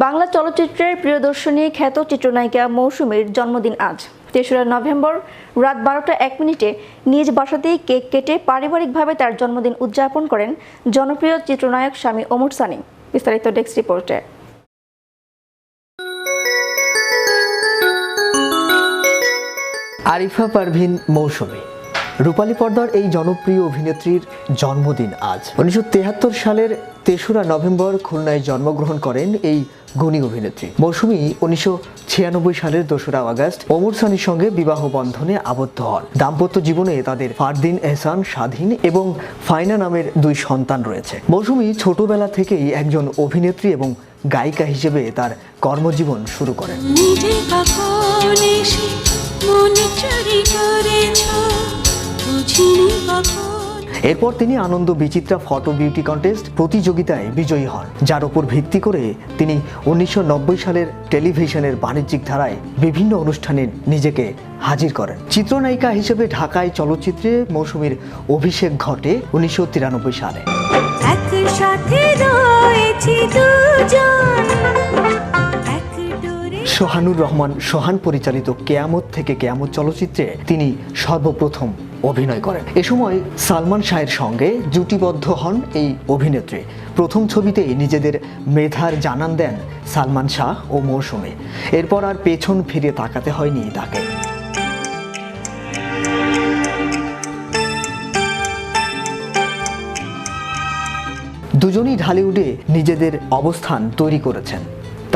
বাংলা চলচ্চিত্রের প্রিয়দর্শিনী খ্যাত চিত্রনায়িকা মৌসুমীর জন্মদিন আজ ৩রা নভেম্বর রাত ১২টা ১ মিনিটে নিজ বাসাতেই কেক কেটে পারিবারিকভাবে তার জন্মদিন উদযাপন করেন জনপ্রিয় চিত্রনায়ক স্বামী ওমর সানি। বিস্তারিত ডেস্ক রিপোর্টে। আরিফা পারভিন মৌসুমী রূপালী পর্দার এই জনপ্রিয় অভিনেত্রীর জন্মদিন আজ। ১৯৭৩ সালের ৩রা নভেম্বর খুলনায় জন্মগ্রহণ করেন এই গুণী অভিনেত্রী। মৌসুমী ১৯৯৬ সালের ২রা আগস্ট ওমর সানির সঙ্গে বিবাহ বন্ধনে আবদ্ধ হন। দাম্পত্য জীবনে তাদের ফারদিন এহসান, স্বাধীন এবং ফাইনা নামের ২ সন্তান রয়েছে। মৌসুমী ছোটবেলা থেকেই একজন অভিনেত্রী এবং গায়িকা হিসেবে তার কর্মজীবন শুরু করেন। এরপর তিনি আনন্দ বিচিত্রা ফটো বিউটি কন্টেস্ট প্রতিযোগিতায় বিজয়ী হন, যার উপর ভিত্তি করে তিনি ১৯৯০ সালের টেলিভিশনের বাণিজ্যিক ধারায় বিভিন্ন অনুষ্ঠানে নিজেকে হাজির করেন। চিত্রনায়িকা হিসেবে ঢাকায় চলচ্চিত্রে মৌসুমীর অভিষেক ঘটে ১৯৯৩ সালে। সোহানুর রহমান সোহান পরিচালিত কেয়ামত থেকে কেয়ামত চলচ্চিত্রে তিনি সর্বপ্রথম অভিনয় করেন। এ সময় সালমান শাহের সঙ্গে জুটিবদ্ধ হন এই অভিনেত্রী। প্রথম ছবিতেই নিজেদের মেধার জানান দেন সালমান শাহ ও মৌসুমী। এরপর আর পেছন ফিরে তাকাতে হয়নি তাকে। দুজনই ঢালিউডে নিজেদের অবস্থান তৈরি করেছেন।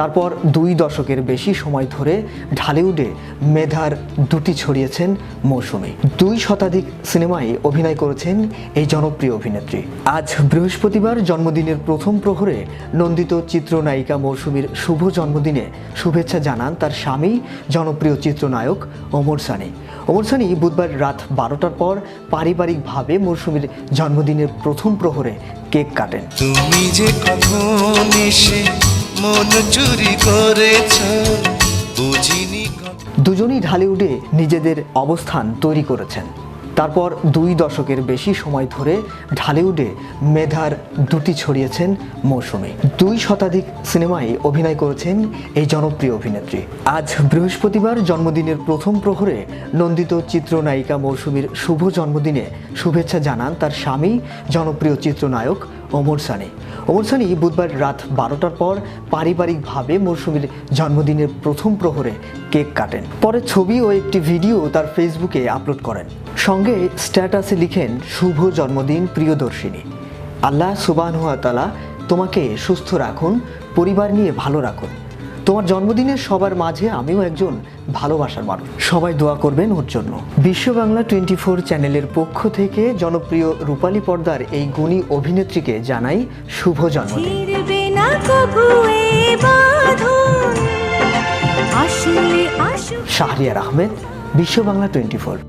তারপর ২ দশকের বেশি সময় ধরে ঢালিউডে মেধার দুটি ছড়িয়েছেন মৌসুমী। ২ শতাধিক সিনেমায় অভিনয় করেছেন এই জনপ্রিয় অভিনেত্রী। আজ বৃহস্পতিবার জন্মদিনের প্রথম প্রহরে নন্দিত চিত্রনায়িকা মৌসুমীর শুভ জন্মদিনে শুভেচ্ছা জানান তার স্বামী জনপ্রিয় চিত্রনায়ক ওমর সানি। ওমর সানি বুধবার রাত ১২টার পর পারিবারিকভাবে মৌসুমীর জন্মদিনের প্রথম প্রহরে কেক কাটেন। তুমি যে কখন এসে মন চুরি করেছ বুঝিনি। দুজনই ঢালিউডে নিজেদের অবস্থান তৈরি করেছেন। তারপর ২ দশকের বেশি সময় ধরে ঢালিউডে মেধার দুটি ছড়িয়েছেন মৌসুমী। ২ শতাধিক সিনেমায় অভিনয় করেছেন এই জনপ্রিয় অভিনেত্রী। আজ বৃহস্পতিবার জন্মদিনের প্রথম প্রহরে নন্দিত চিত্রনায়িকা মৌসুমীর শুভ জন্মদিনে শুভেচ্ছা জানান তার স্বামী জনপ্রিয় চিত্রনায়ক ওমর সানি। ওমর সানি বুধবার রাত ১২টার পর পারিবারিকভাবে মৌসুমীর জন্মদিনের প্রথম প্রহরে কেক কাটেন। পরে ছবি ও একটি ভিডিও তার ফেসবুকে আপলোড করেন। সঙ্গে স্ট্যাটাসে লিখেন, শুভ জন্মদিন প্রিয়দর্শিনী। আল্লাহ সুবহানাহু ওয়া তাআলা তোমাকে সুস্থ রাখুন, পরিবার নিয়ে ভালো রাখুন। তোমার জন্মদিনের সবার মাঝে আমিও একজন ভালোবাসার মানুষ। সবাই দোয়া করবেন ওর জন্য। বিশ্ব বাংলা 24 চ্যানেলের পক্ষ থেকে জনপ্রিয় রূপালী পর্দার এই গুণী অভিনেত্রীকে জানাই শুভ জন্মদিন। শাহরিয়ার আহমেদ, বিশ্ব বাংলা 24।